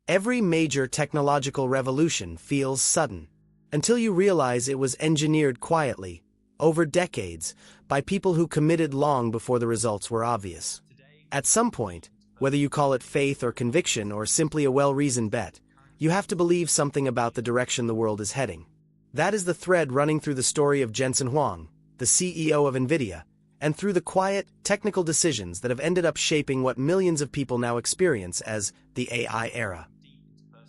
Every major technological revolution feels sudden, until you realize it was engineered quietly, over decades, by people who committed long before the results were obvious. At some point, whether you call it faith or conviction or simply a well-reasoned bet, you have to believe something about the direction the world is heading. That is the thread running through the story of Jensen Huang, the CEO of NVIDIA, and through the quiet, technical decisions that have ended up shaping what millions of people now experience as the AI era.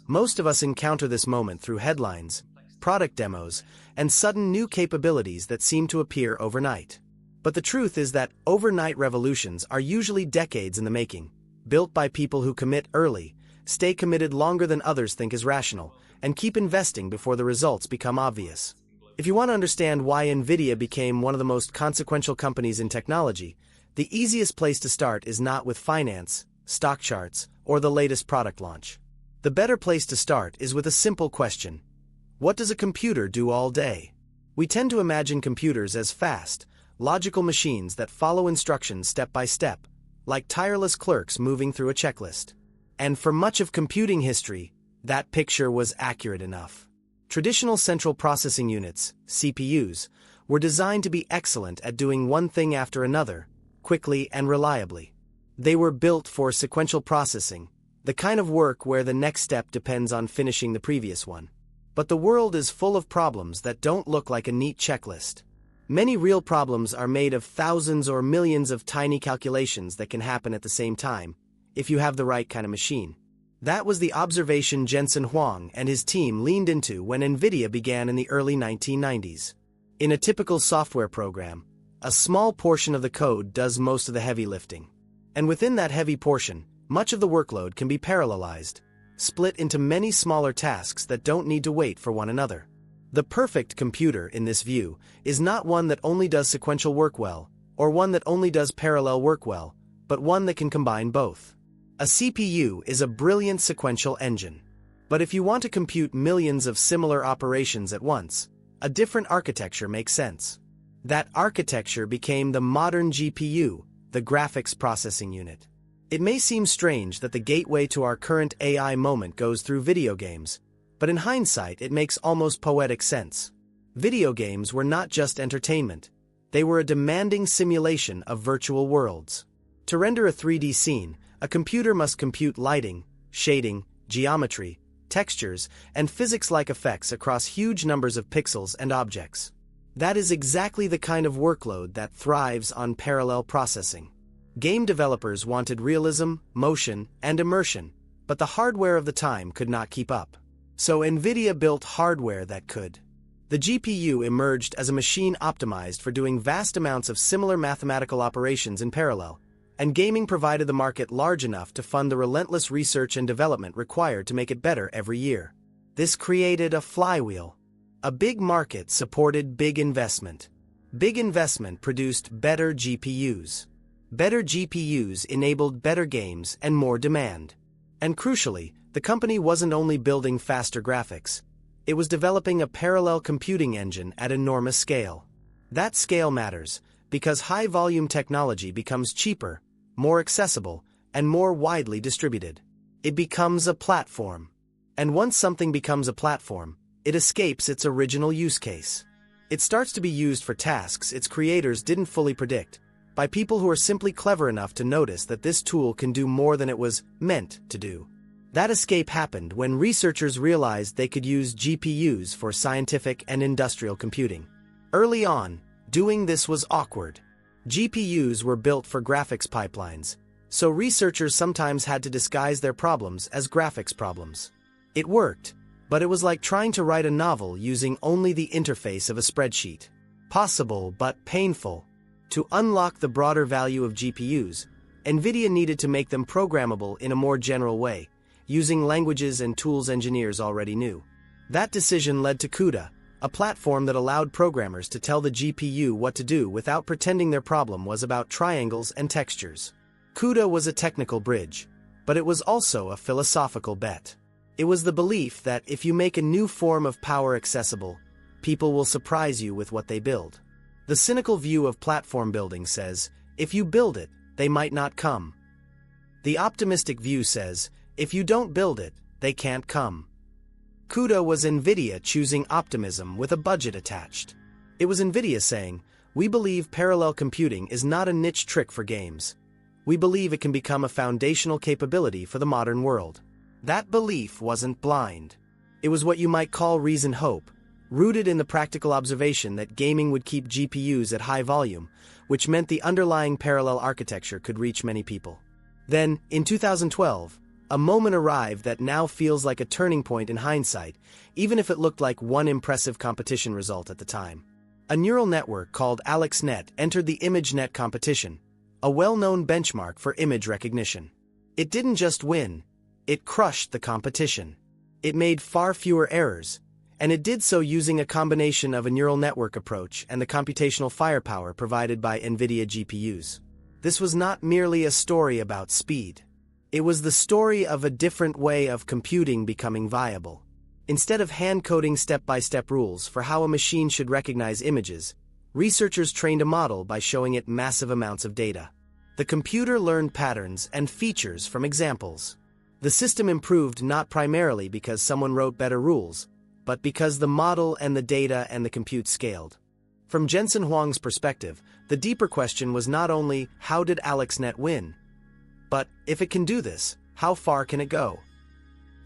Most of us encounter this moment through headlines, product demos, and sudden new capabilities that seem to appear overnight. But the truth is that overnight revolutions are usually decades in the making, built by people who commit early, stay committed longer than others think is rational, and keep investing before the results become obvious. If you want to understand why NVIDIA became one of the most consequential companies in technology, the easiest place to start is not with finance, stock charts, or the latest product launch. The better place to start is with a simple question. What does a computer do all day? We tend to imagine computers as fast, logical machines that follow instructions step by step, like tireless clerks moving through a checklist. And for much of computing history, that picture was accurate enough. Traditional central processing units, CPUs, were designed to be excellent at doing one thing after another, quickly and reliably. They were built for sequential processing, the kind of work where the next step depends on finishing the previous one. But the world is full of problems that don't look like a neat checklist. Many real problems are made of thousands or millions of tiny calculations that can happen at the same time, if you have the right kind of machine. That was the observation Jensen Huang and his team leaned into when NVIDIA began in the early 1990s. In a typical software program, a small portion of the code does most of the heavy lifting. And within that heavy portion, much of the workload can be parallelized, split into many smaller tasks that don't need to wait for one another. The perfect computer, in this view, is not one that only does sequential work well, or one that only does parallel work well, but one that can combine both. A CPU is a brilliant sequential engine. But if you want to compute millions of similar operations at once, a different architecture makes sense. That architecture became the modern GPU, the graphics processing unit. It may seem strange that the gateway to our current AI moment goes through video games, but in hindsight it makes almost poetic sense. Video games were not just entertainment. They were a demanding simulation of virtual worlds. To render a 3D scene, a computer must compute lighting, shading, geometry, textures, and physics-like effects across huge numbers of pixels and objects. That is exactly the kind of workload that thrives on parallel processing. Game developers wanted realism, motion, and immersion, but the hardware of the time could not keep up. So NVIDIA built hardware that could. The GPU emerged as a machine optimized for doing vast amounts of similar mathematical operations in parallel, and gaming provided the market large enough to fund the relentless research and development required to make it better every year. This created a flywheel. A big market supported big investment. Big investment produced better GPUs. Better GPUs enabled better games and more demand. And crucially, the company wasn't only building faster graphics. It was developing a parallel computing engine at enormous scale. That scale matters, because high-volume technology becomes cheaper, more accessible, and more widely distributed. It becomes a platform. And once something becomes a platform, it escapes its original use case. It starts to be used for tasks its creators didn't fully predict, by people who are simply clever enough to notice that this tool can do more than it was meant to do. That escape happened when researchers realized they could use GPUs for scientific and industrial computing. Early on, doing this was awkward. GPUs were built for graphics pipelines, so researchers sometimes had to disguise their problems as graphics problems. It worked, but it was like trying to write a novel using only the interface of a spreadsheet. Possible but painful. To unlock the broader value of GPUs, NVIDIA needed to make them programmable in a more general way, using languages and tools engineers already knew. That decision led to CUDA, a platform that allowed programmers to tell the GPU what to do without pretending their problem was about triangles and textures. CUDA was a technical bridge, but it was also a philosophical bet. It was the belief that if you make a new form of power accessible, people will surprise you with what they build. The cynical view of platform building says, if you build it, they might not come. The optimistic view says, if you don't build it, they can't come. CUDA was NVIDIA choosing optimism with a budget attached. It was NVIDIA saying, "We believe parallel computing is not a niche trick for games. We believe it can become a foundational capability for the modern world." That belief wasn't blind. It was what you might call reasoned hope, rooted in the practical observation that gaming would keep GPUs at high volume, which meant the underlying parallel architecture could reach many people. Then, in 2012, a moment arrived that now feels like a turning point in hindsight, even if it looked like one impressive competition result at the time. A neural network called AlexNet entered the ImageNet competition, a well-known benchmark for image recognition. It didn't just win, it crushed the competition. It made far fewer errors, and it did so using a combination of a neural network approach and the computational firepower provided by NVIDIA GPUs. This was not merely a story about speed. It was the story of a different way of computing becoming viable. Instead of hand-coding step-by-step rules for how a machine should recognize images, researchers trained a model by showing it massive amounts of data. The computer learned patterns and features from examples. The system improved not primarily because someone wrote better rules, but because the model and the data and the compute scaled. From Jensen Huang's perspective, the deeper question was not only how did AlexNet win, but if it can do this, how far can it go?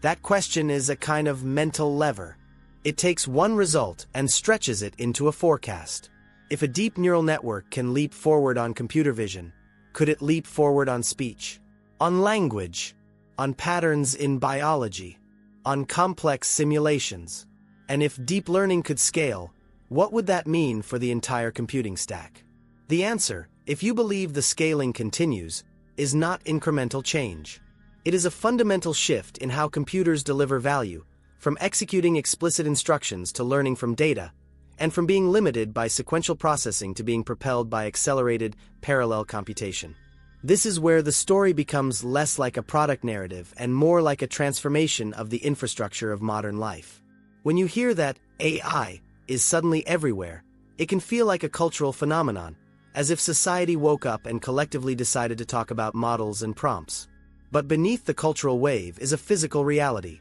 That question is a kind of mental lever. It takes one result and stretches it into a forecast. If a deep neural network can leap forward on computer vision, could it leap forward on speech, on language, on patterns in biology, on complex simulations? And if deep learning could scale, what would that mean for the entire computing stack? The answer, if you believe the scaling continues, is not incremental change. It is a fundamental shift in how computers deliver value, from executing explicit instructions to learning from data, and from being limited by sequential processing to being propelled by accelerated, parallel computation. This is where the story becomes less like a product narrative and more like a transformation of the infrastructure of modern life. When you hear that AI is suddenly everywhere, it can feel like a cultural phenomenon, as if society woke up and collectively decided to talk about models and prompts. But beneath the cultural wave is a physical reality.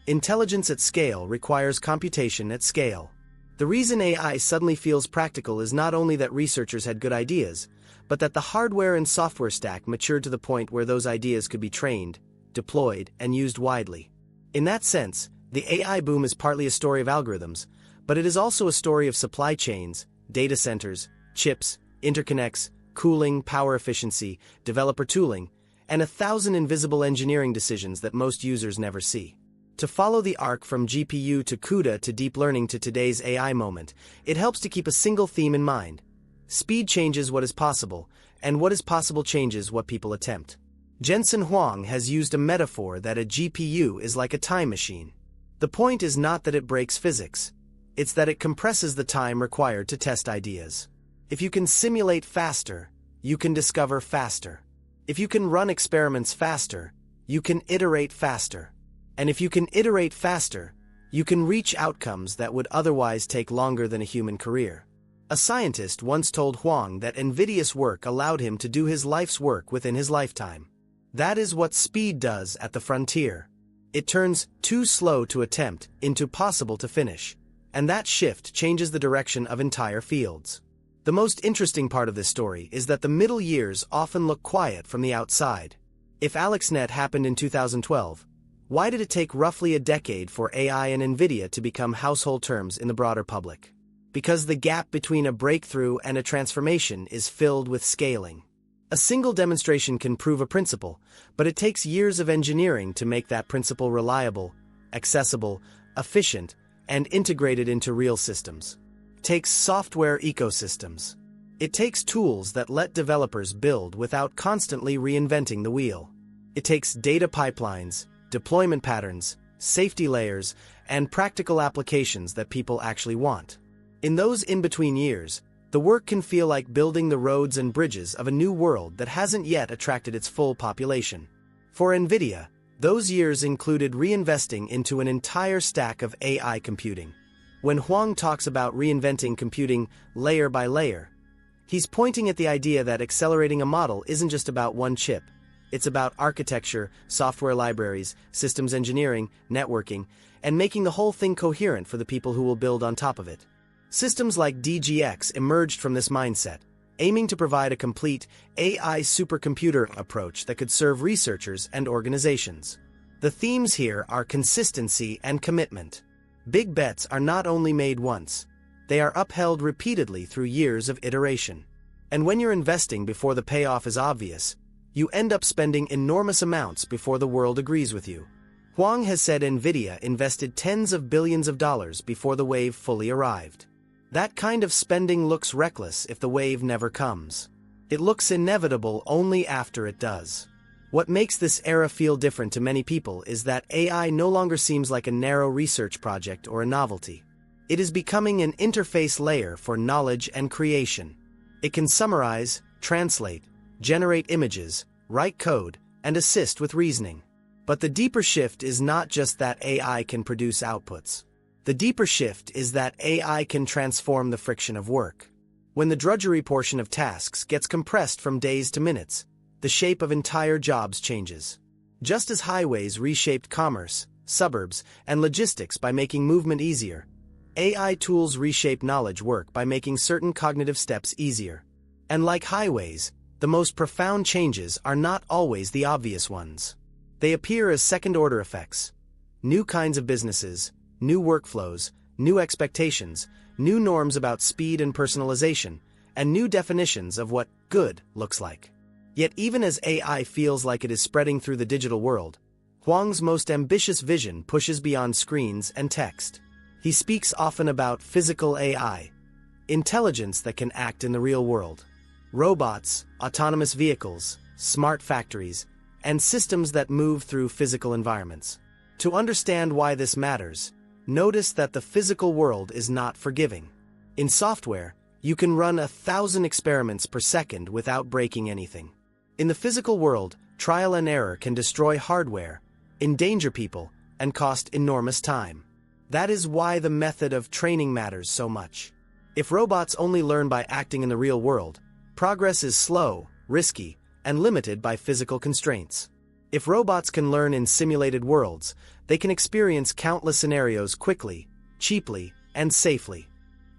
Intelligence at scale requires computation at scale. The reason AI suddenly feels practical is not only that researchers had good ideas, but that the hardware and software stack matured to the point where those ideas could be trained, deployed, and used widely. In that sense, the AI boom is partly a story of algorithms, but it is also a story of supply chains, data centers, chips, interconnects, cooling, power efficiency, developer tooling, and 1,000 invisible engineering decisions that most users never see. To follow the arc from GPU to CUDA to deep learning to today's AI moment, it helps to keep a single theme in mind. Speed changes what is possible, and what is possible changes what people attempt. Jensen Huang has used a metaphor that a GPU is like a time machine. The point is not that it breaks physics. It's that it compresses the time required to test ideas. If you can simulate faster, you can discover faster. If you can run experiments faster, you can iterate faster. And if you can iterate faster, you can reach outcomes that would otherwise take longer than a human career. A scientist once told Huang that NVIDIA's work allowed him to do his life's work within his lifetime. That is what speed does at the frontier. It turns too slow to attempt into possible to finish. And that shift changes the direction of entire fields. The most interesting part of this story is that the middle years often look quiet from the outside. If AlexNet happened in 2012, why did it take roughly a decade for AI and NVIDIA to become household terms in the broader public? Because the gap between a breakthrough and a transformation is filled with scaling. A single demonstration can prove a principle, but it takes years of engineering to make that principle reliable, accessible, efficient, and integrated into real systems. It takes software ecosystems. It takes tools that let developers build without constantly reinventing the wheel. It takes data pipelines, deployment patterns, safety layers, and practical applications that people actually want. In those in-between years, the work can feel like building the roads and bridges of a new world that hasn't yet attracted its full population. For NVIDIA, those years included reinvesting into an entire stack of AI computing. When Huang talks about reinventing computing layer by layer, he's pointing at the idea that accelerating a model isn't just about one chip, It's about architecture, software libraries, systems engineering, networking, and making the whole thing coherent for the people who will build on top of it. Systems like DGX emerged from this mindset, aiming to provide a complete AI supercomputer approach that could serve researchers and organizations. The themes here are consistency and commitment. Big bets are not only made once, they are upheld repeatedly through years of iteration. And when you're investing before the payoff is obvious, you end up spending enormous amounts before the world agrees with you. Huang has said NVIDIA invested tens of billions of dollars before the wave fully arrived. That kind of spending looks reckless if the wave never comes. It looks inevitable only after it does. What makes this era feel different to many people is that AI no longer seems like a narrow research project or a novelty. It is becoming an interface layer for knowledge and creation. It can summarize, translate, generate images, write code, and assist with reasoning. But the deeper shift is not just that AI can produce outputs. The deeper shift is that AI can transform the friction of work. When the drudgery portion of tasks gets compressed from days to minutes, the shape of entire jobs changes. Just as highways reshaped commerce, suburbs, and logistics by making movement easier, AI tools reshape knowledge work by making certain cognitive steps easier. And like highways, the most profound changes are not always the obvious ones. They appear as second-order effects. New kinds of businesses, new workflows, new expectations, new norms about speed and personalization, and new definitions of what good looks like. Yet even as AI feels like it is spreading through the digital world, Huang's most ambitious vision pushes beyond screens and text. He speaks often about physical AI, intelligence that can act in the real world. Robots, autonomous vehicles, smart factories, and systems that move through physical environments. To understand why this matters, notice that the physical world is not forgiving. In software, you can run 1,000 experiments per second without breaking anything. In the physical world, trial and error can destroy hardware, endanger people, and cost enormous time. That is why the method of training matters so much. If robots only learn by acting in the real world, progress is slow, risky, and limited by physical constraints. If robots can learn in simulated worlds, they can experience countless scenarios quickly, cheaply, and safely.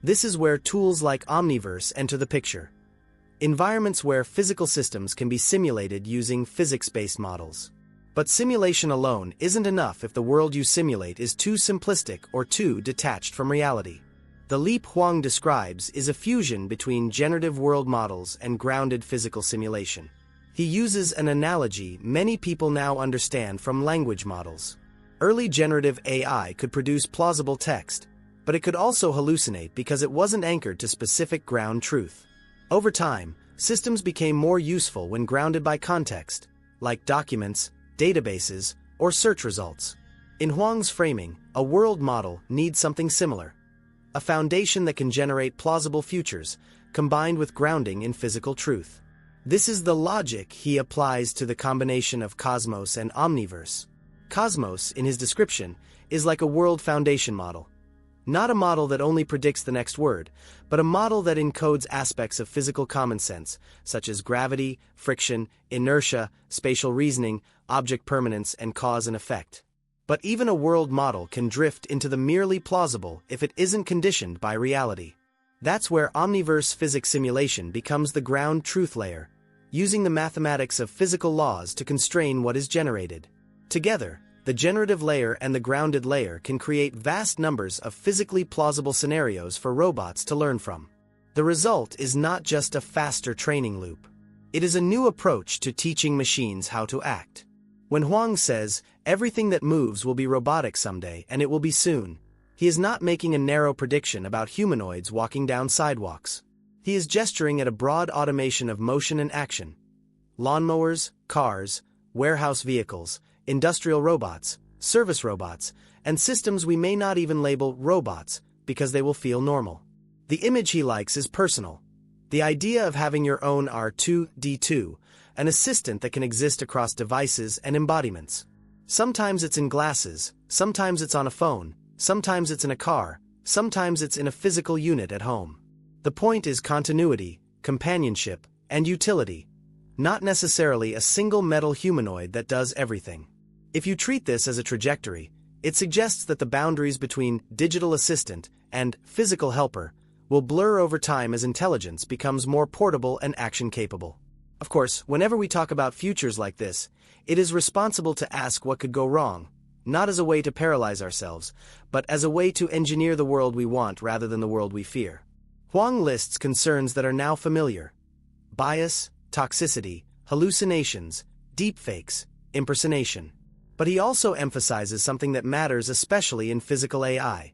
This is where tools like Omniverse enter the picture. Environments where physical systems can be simulated using physics-based models. But simulation alone isn't enough if the world you simulate is too simplistic or too detached from reality. The leap Huang describes is a fusion between generative world models and grounded physical simulation. He uses an analogy many people now understand from language models. Early generative AI could produce plausible text, but it could also hallucinate because it wasn't anchored to specific ground truth. Over time, systems became more useful when grounded by context, like documents, databases, or search results. In Huang's framing, a world model needs something similar. A foundation that can generate plausible futures, combined with grounding in physical truth. This is the logic he applies to the combination of Cosmos and Omniverse. Cosmos, in his description, is like a world foundation model. Not a model that only predicts the next word, but a model that encodes aspects of physical common sense, such as gravity, friction, inertia, spatial reasoning, object permanence, and cause and effect. But even a world model can drift into the merely plausible if it isn't conditioned by reality. That's where Omniverse physics simulation becomes the ground truth layer, using the mathematics of physical laws to constrain what is generated. Together, the generative layer and the grounded layer can create vast numbers of physically plausible scenarios for robots to learn from. The result is not just a faster training loop. It is a new approach to teaching machines how to act. When Huang says, everything that moves will be robotic someday and it will be soon, he is not making a narrow prediction about humanoids walking down sidewalks. He is gesturing at a broad automation of motion and action. Lawnmowers, cars, warehouse vehicles, industrial robots, service robots, and systems we may not even label robots because they will feel normal. The image he likes is personal. The idea of having your own R2-D2, an assistant that can exist across devices and embodiments. Sometimes it's in glasses, sometimes it's on a phone, sometimes it's in a car, sometimes it's in a physical unit at home. The point is continuity, companionship, and utility. not necessarily a single metal humanoid that does everything. If you treat this as a trajectory, it suggests that the boundaries between digital assistant and physical helper will blur over time as intelligence becomes more portable and action-capable. Of course, whenever we talk about futures like this, it is responsible to ask what could go wrong, not as a way to paralyze ourselves, but as a way to engineer the world we want rather than the world we fear. Huang lists concerns that are now familiar: bias, toxicity, hallucinations, deepfakes, impersonation. But he also emphasizes something that matters especially in physical AI.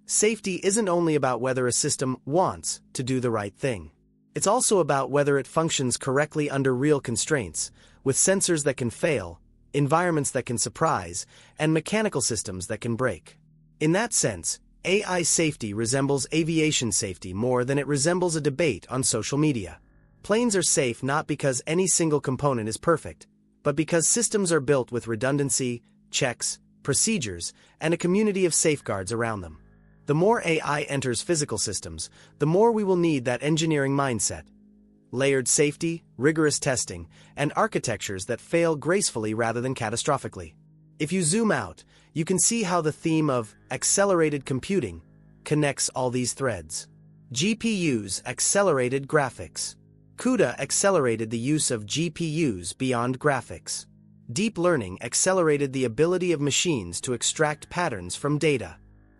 Safety isn't only about whether a system wants to do the right thing. It's also about whether it functions correctly under real constraints, with sensors that can fail, environments that can surprise, and mechanical systems that can break. In that sense, AI safety resembles aviation safety more than it resembles a debate on social media. Planes are safe not because any single component is perfect, but because systems are built with redundancy, checks, procedures, and a community of safeguards around them. The more AI enters physical systems, the more we will need that engineering mindset. Layered safety, rigorous testing, and architectures that fail gracefully rather than catastrophically. If you zoom out, you can see how the theme of accelerated computing connects all these threads. GPUs accelerated graphics. CUDA accelerated the use of GPUs beyond graphics. Deep learning accelerated the ability of machines to extract patterns from data.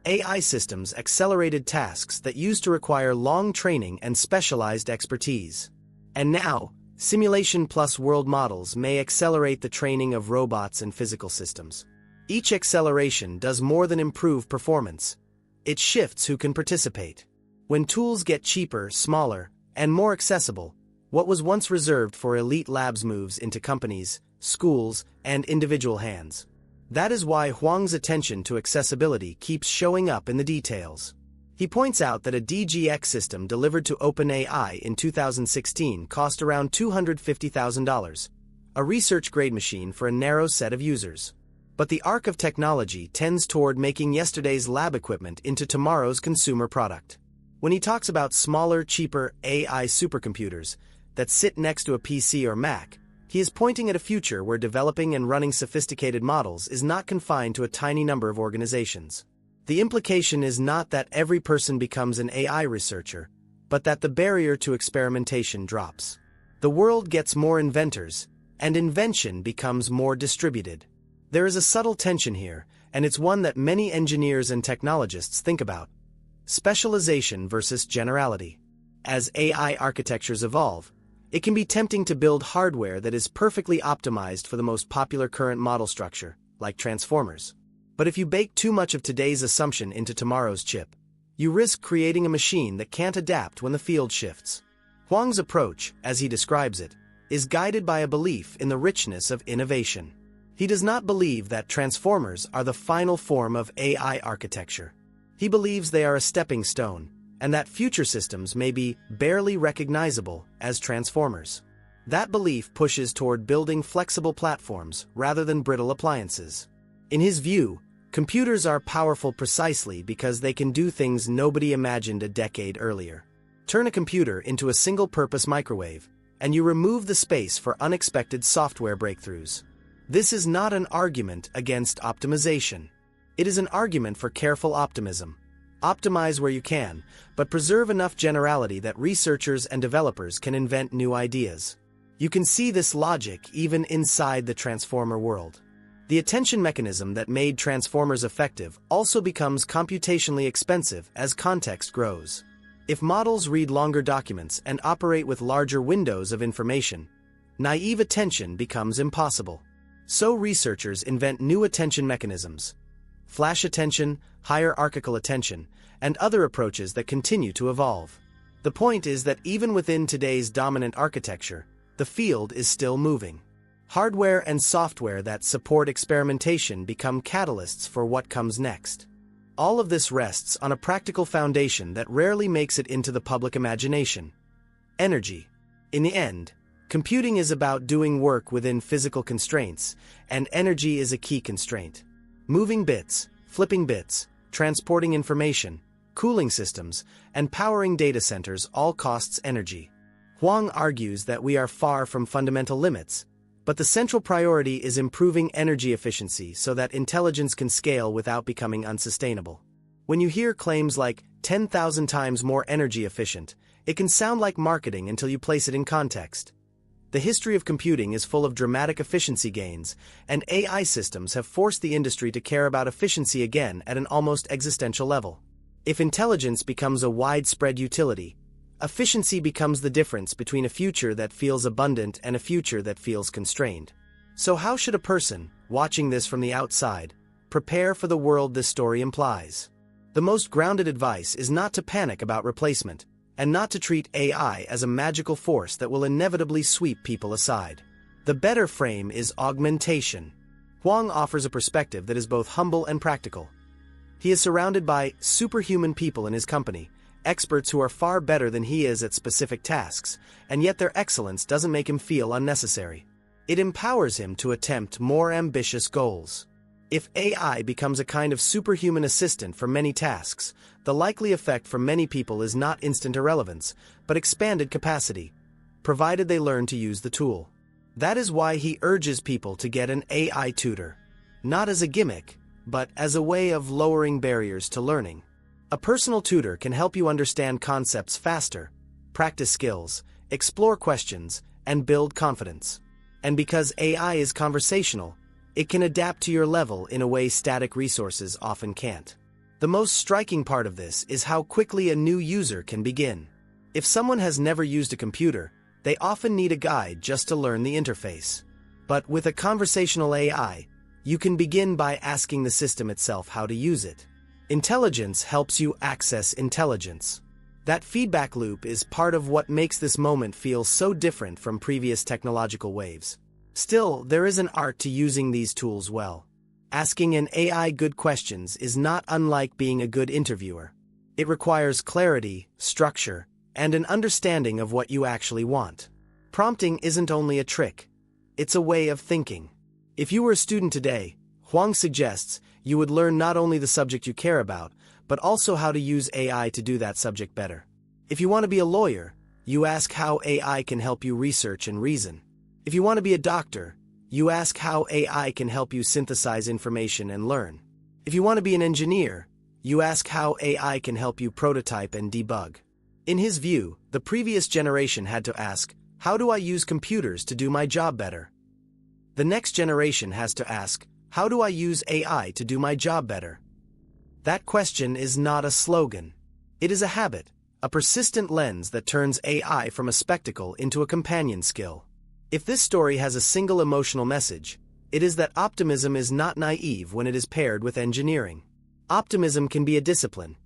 AI systems accelerated tasks that used to require long training and specialized expertise. And now, simulation plus world models may accelerate the training of robots and physical systems. Each acceleration does more than improve performance. It shifts who can participate. When tools get cheaper, smaller, and more accessible, what was once reserved for elite labs moves into companies, schools, and individual hands. That is why Huang's attention to accessibility keeps showing up in the details. He points out that a DGX system delivered to OpenAI in 2016 cost around $250,000, a research-grade machine for a narrow set of users. But the arc of technology tends toward making yesterday's lab equipment into tomorrow's consumer product. When he talks about smaller, cheaper AI supercomputers that sit next to a PC or Mac, he is pointing at a future where developing and running sophisticated models is not confined to a tiny number of organizations. The implication is not that every person becomes an AI researcher, but that the barrier to experimentation drops. The world gets more inventors, and invention becomes more distributed. There is a subtle tension here, and it's one that many engineers and technologists think about: specialization versus generality. As AI architectures evolve, it can be tempting to build hardware that is perfectly optimized for the most popular current model structure, like transformers. But if you bake too much of today's assumption into tomorrow's chip, you risk creating a machine that can't adapt when the field shifts. Huang's approach, as he describes it, is guided by a belief in the richness of innovation. He does not believe that transformers are the final form of AI architecture. He believes they are a stepping stone, and that future systems may be barely recognizable as transformers. That belief pushes toward building flexible platforms rather than brittle appliances. In his view, computers are powerful precisely because they can do things nobody imagined a decade earlier. Turn a computer into a single-purpose microwave, and you remove the space for unexpected software breakthroughs. This is not an argument against optimization. It is an argument for careful optimism. Optimize where you can, but preserve enough generality that researchers and developers can invent new ideas. You can see this logic even inside the transformer world. The attention mechanism that made transformers effective also becomes computationally expensive as context grows. If models read longer documents and operate with larger windows of information, naive attention becomes impossible. So researchers invent new attention mechanisms: flash attention, hierarchical attention, and other approaches that continue to evolve. The point is that even within today's dominant architecture, the field is still moving. Hardware and software that support experimentation become catalysts for what comes next. All of this rests on a practical foundation that rarely makes it into the public imagination: energy. In the end, computing is about doing work within physical constraints, and energy is a key constraint. Moving bits, flipping bits, transporting information, cooling systems, and powering data centers all costs energy. Huang argues that we are far from fundamental limits, but the central priority is improving energy efficiency so that intelligence can scale without becoming unsustainable. When you hear claims like 10,000 times more energy efficient, it can sound like marketing until you place it in context. The history of computing is full of dramatic efficiency gains, and AI systems have forced the industry to care about efficiency again at an almost existential level. If intelligence becomes a widespread utility, efficiency becomes the difference between a future that feels abundant and a future that feels constrained. So how should a person, watching this from the outside, prepare for the world this story implies? The most grounded advice is not to panic about replacement, and not to treat AI as a magical force that will inevitably sweep people aside. The better frame is augmentation. Huang offers a perspective that is both humble and practical. He is surrounded by superhuman people in his company, experts who are far better than he is at specific tasks, and yet their excellence doesn't make him feel unnecessary. It empowers him to attempt more ambitious goals. If AI becomes a kind of superhuman assistant for many tasks, the likely effect for many people is not instant irrelevance, but expanded capacity, provided they learn to use the tool. That is why he urges people to get an AI tutor, not as a gimmick, but as a way of lowering barriers to learning. A personal tutor can help you understand concepts faster, practice skills, explore questions, and build confidence. And because AI is conversational, it can adapt to your level in a way static resources often can't. The most striking part of this is how quickly a new user can begin. If someone has never used a computer, they often need a guide just to learn the interface. But with a conversational AI, you can begin by asking the system itself how to use it. Intelligence helps you access intelligence. That feedback loop is part of what makes this moment feel so different from previous technological waves. Still, there is an art to using these tools well. Asking an AI good questions is not unlike being a good interviewer. It requires clarity, structure, and an understanding of what you actually want. Prompting isn't only a trick, it's a way of thinking. If you were a student today, Huang suggests you would learn not only the subject you care about, but also how to use AI to do that subject better. If you want to be a lawyer, you ask how AI can help you research and reason. If you want to be a doctor, you ask how AI can help you synthesize information and learn. If you want to be an engineer, you ask how AI can help you prototype and debug. In his view, the previous generation had to ask, how do I use computers to do my job better? The next generation has to ask, how do I use AI to do my job better? That question is not a slogan. It is a habit, a persistent lens that turns AI from a spectacle into a companion skill. If this story has a single emotional message, it is that optimism is not naive when it is paired with engineering. Optimism can be a discipline,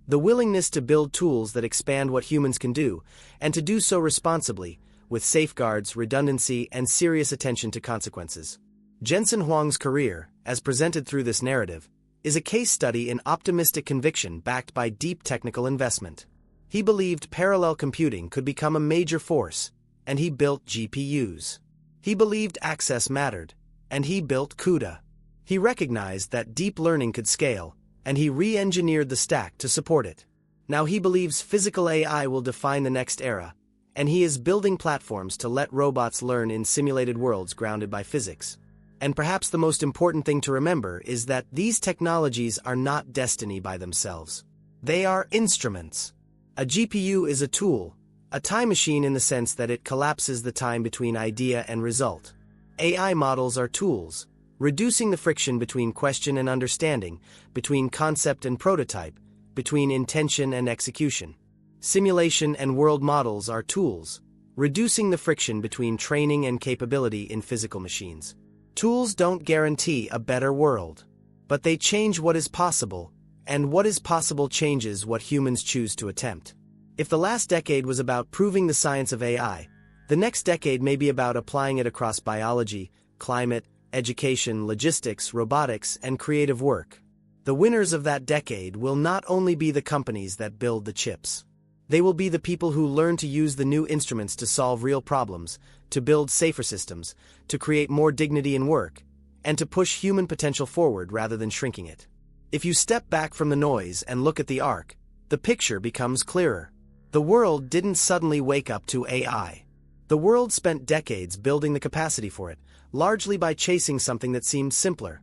the willingness to build tools that expand what humans can do, and to do so responsibly, with safeguards, redundancy, and serious attention to consequences. Jensen Huang's career, as presented through this narrative, is a case study in optimistic conviction backed by deep technical investment. He believed parallel computing could become a major force, and he built GPUs. He believed access mattered, and he built CUDA. He recognized that deep learning could scale, and he re-engineered the stack to support it. Now he believes physical AI will define the next era, and he is building platforms to let robots learn in simulated worlds grounded by physics. And perhaps the most important thing to remember is that these technologies are not destiny by themselves. They are instruments. A GPU is a tool, a time machine in the sense that it collapses the time between idea and result. AI models are tools, reducing the friction between question and understanding, between concept and prototype, between intention and execution. Simulation and world models are tools, reducing the friction between training and capability in physical machines. Tools don't guarantee a better world, but they change what is possible, and what is possible changes what humans choose to attempt. If the last decade was about proving the science of AI, the next decade may be about applying it across biology, climate, education, logistics, robotics, and creative work. The winners of that decade will not only be the companies that build the chips. They will be the people who learn to use the new instruments to solve real problems, to build safer systems, to create more dignity in work, and to push human potential forward rather than shrinking it. If you step back from the noise and look at the arc, the picture becomes clearer. The world didn't suddenly wake up to AI. The world spent decades building the capacity for it, largely by chasing something that seemed simpler.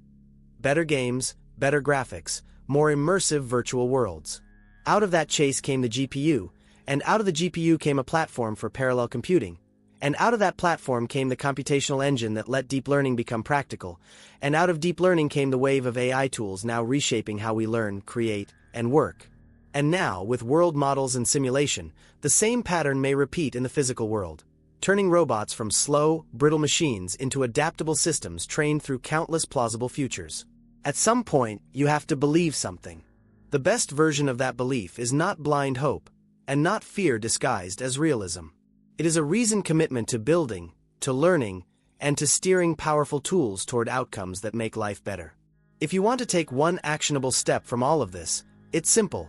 Better games, better graphics, more immersive virtual worlds. Out of that chase came the GPU, and out of the GPU came a platform for parallel computing. And out of that platform came the computational engine that let deep learning become practical. And out of deep learning came the wave of AI tools now reshaping how we learn, create, and work. And now, with world models and simulation, the same pattern may repeat in the physical world, turning robots from slow, brittle machines into adaptable systems trained through countless plausible futures. At some point, you have to believe something. The best version of that belief is not blind hope, and not fear disguised as realism. It is a reasoned commitment to building, to learning, and to steering powerful tools toward outcomes that make life better. If you want to take one actionable step from all of this, it's simple.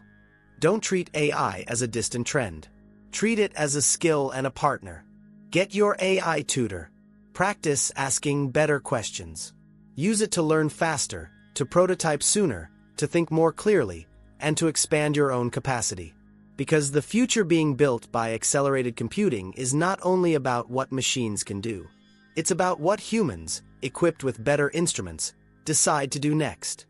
Don't treat AI as a distant trend. Treat it as a skill and a partner. Get your AI tutor. Practice asking better questions. Use it to learn faster, to prototype sooner, to think more clearly, and to expand your own capacity. Because the future being built by accelerated computing is not only about what machines can do. It's about what humans, equipped with better instruments, decide to do next.